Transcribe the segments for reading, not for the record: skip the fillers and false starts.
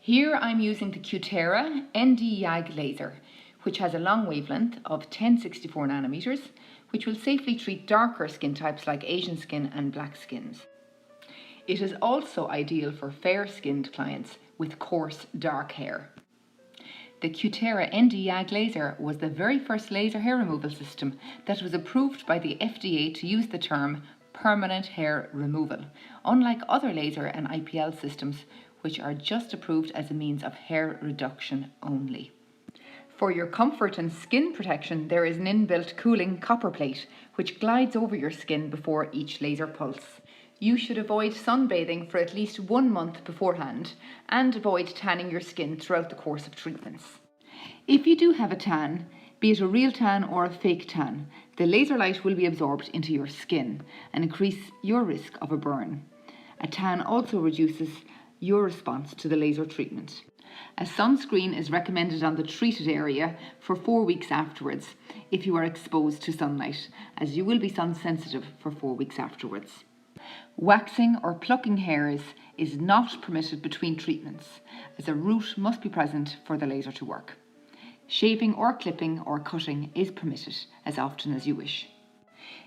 Here I'm using the Cutera ND YAG laser, which has a long wavelength of 1064 nanometers, which will safely treat darker skin types like Asian skin and black skins. It is also ideal for fair-skinned clients with coarse, dark hair. The Cutera ND YAG laser was the very first laser hair removal system that was approved by the FDA to use the term permanent hair removal, unlike other laser and IPL systems which are just approved as a means of hair reduction only. For your comfort and skin protection, there is an inbuilt cooling copper plate which glides over your skin before each laser pulse. You should avoid sunbathing for at least 1 month beforehand and avoid tanning your skin throughout the course of treatments. If you do have a tan, be it a real tan or a fake tan, the laser light will be absorbed into your skin and increase your risk of a burn. A tan also reduces your response to the laser treatment. A sunscreen is recommended on the treated area for 4 weeks afterwards if you are exposed to sunlight, as you will be sun sensitive for 4 weeks afterwards. Waxing or plucking hairs is not permitted between treatments, as a root must be present for the laser to work. Shaving or clipping or cutting is permitted as often as you wish.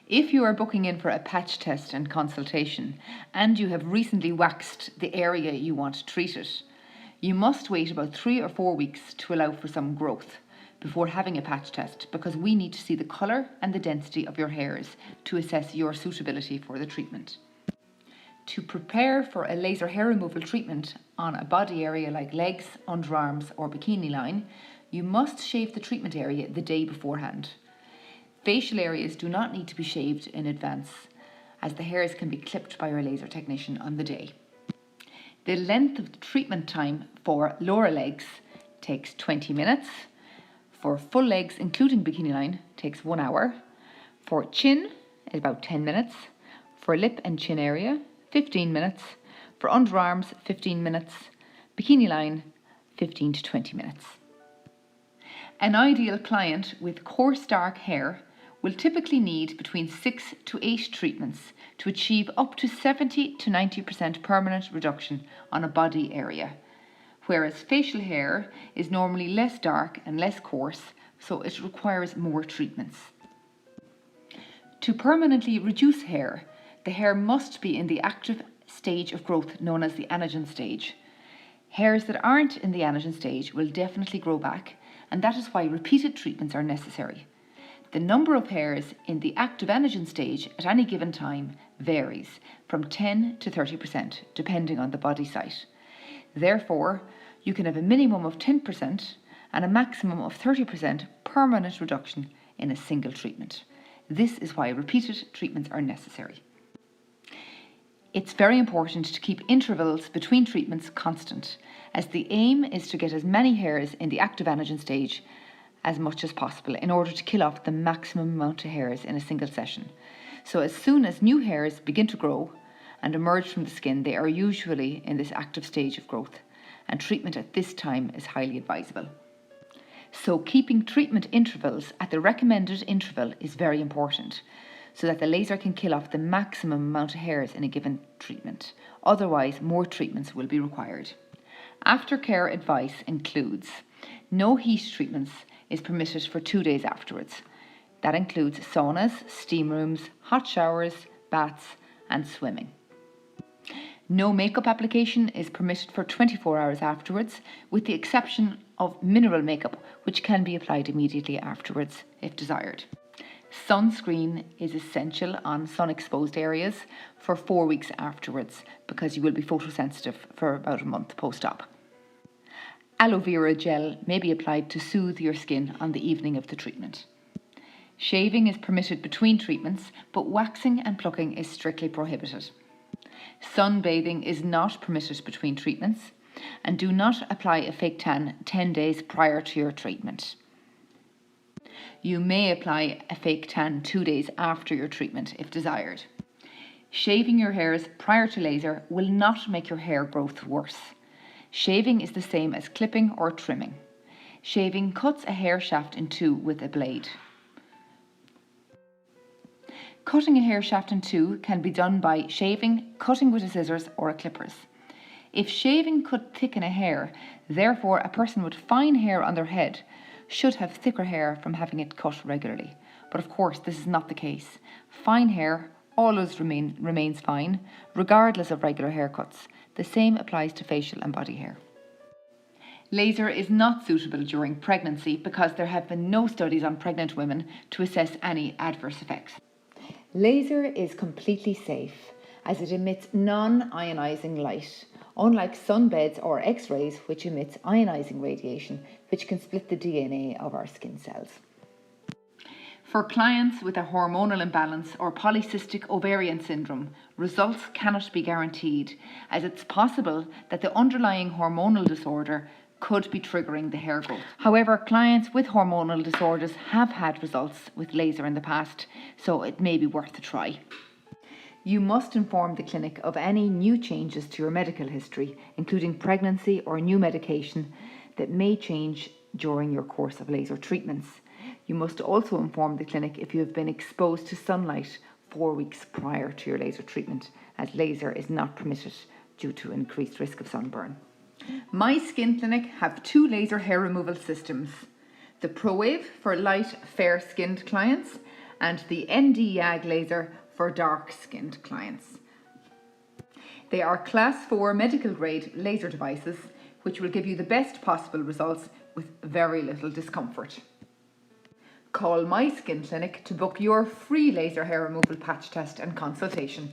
If you are booking in for a patch test and consultation and you have recently waxed the area you want treated, you must wait about 3 or 4 weeks to allow for some growth before having a patch test, because we need to see the colour and the density of your hairs to assess your suitability for the treatment. To prepare for a laser hair removal treatment on a body area like legs, underarms or bikini line, you must shave the treatment area the day beforehand. Facial areas do not need to be shaved in advance, as the hairs can be clipped by your laser technician on the day. The length of the treatment time for lower legs takes 20 minutes. For full legs, including bikini line, takes 1 hour. For chin, about 10 minutes. For lip and chin area, 15 minutes. For underarms, 15 minutes. Bikini line, 15 to 20 minutes. An ideal client with coarse dark hair will typically need between 6 to 8 treatments to achieve up to 70 to 90% permanent reduction on a body area, whereas facial hair is normally less dark and less coarse, so it requires more treatments. To permanently reduce hair, the hair must be in the active stage of growth known as the anagen stage. Hairs that aren't in the anagen stage will definitely grow back, and that is why repeated treatments are necessary. The number of hairs in the active anagen stage at any given time varies from 10 to 30% depending on the body site. Therefore, you can have a minimum of 10% and a maximum of 30% permanent reduction in a single treatment. This is why repeated treatments are necessary. It's very important to keep intervals between treatments constant, as the aim is to get as many hairs in the active anagen stage as much as possible in order to kill off the maximum amount of hairs in a single session. So as soon as new hairs begin to grow and emerge from the skin, they are usually in this active stage of growth, and treatment at this time is highly advisable. So keeping treatment intervals at the recommended interval is very important, so that the laser can kill off the maximum amount of hairs in a given treatment. Otherwise, more treatments will be required. Aftercare advice includes no heat treatments is permitted for 2 days afterwards. That includes saunas, steam rooms, hot showers, baths and swimming. No makeup application is permitted for 24 hours afterwards, with the exception of mineral makeup, which can be applied immediately afterwards if desired. Sunscreen is essential on sun-exposed areas for 4 weeks afterwards, because you will be photosensitive for about a month post-op. Aloe vera gel may be applied to soothe your skin on the evening of the treatment. Shaving is permitted between treatments, but waxing and plucking is strictly prohibited. Sunbathing is not permitted between treatments, and do not apply a fake tan 10 days prior to your treatment. You may apply a fake tan 2 days after your treatment if desired. Shaving your hairs prior to laser will not make your hair growth worse. Shaving is the same as clipping or trimming. Shaving cuts a hair shaft in two with a blade. Cutting a hair shaft in two can be done by shaving, cutting with a scissors or a clippers. If shaving could thicken a hair, therefore a person with fine hair on their head should have thicker hair from having it cut regularly. But of course, this is not the case. Fine hair always remains fine, regardless of regular haircuts. The same applies to facial and body hair. Laser is not suitable during pregnancy because there have been no studies on pregnant women to assess any adverse effects. Laser is completely safe as it emits non-ionising light, unlike sunbeds or X-rays which emits ionising radiation which can split the DNA of our skin cells. For clients with a hormonal imbalance or polycystic ovarian syndrome, results cannot be guaranteed as it's possible that the underlying hormonal disorder could be triggering the hair growth. However, clients with hormonal disorders have had results with laser in the past, so it may be worth a try. You must inform the clinic of any new changes to your medical history, including pregnancy or new medication that may change during your course of laser treatments. You must also inform the clinic if you have been exposed to sunlight 4 weeks prior to your laser treatment, as laser is not permitted due to increased risk of sunburn. My Skin Clinic have 2 laser hair removal systems: the ProWave for light, fair-skinned clients and the ND YAG laser for dark-skinned clients. They are Class 4 medical grade laser devices which will give you the best possible results with very little discomfort. Call My Skin Clinic to book your free laser hair removal patch test and consultation.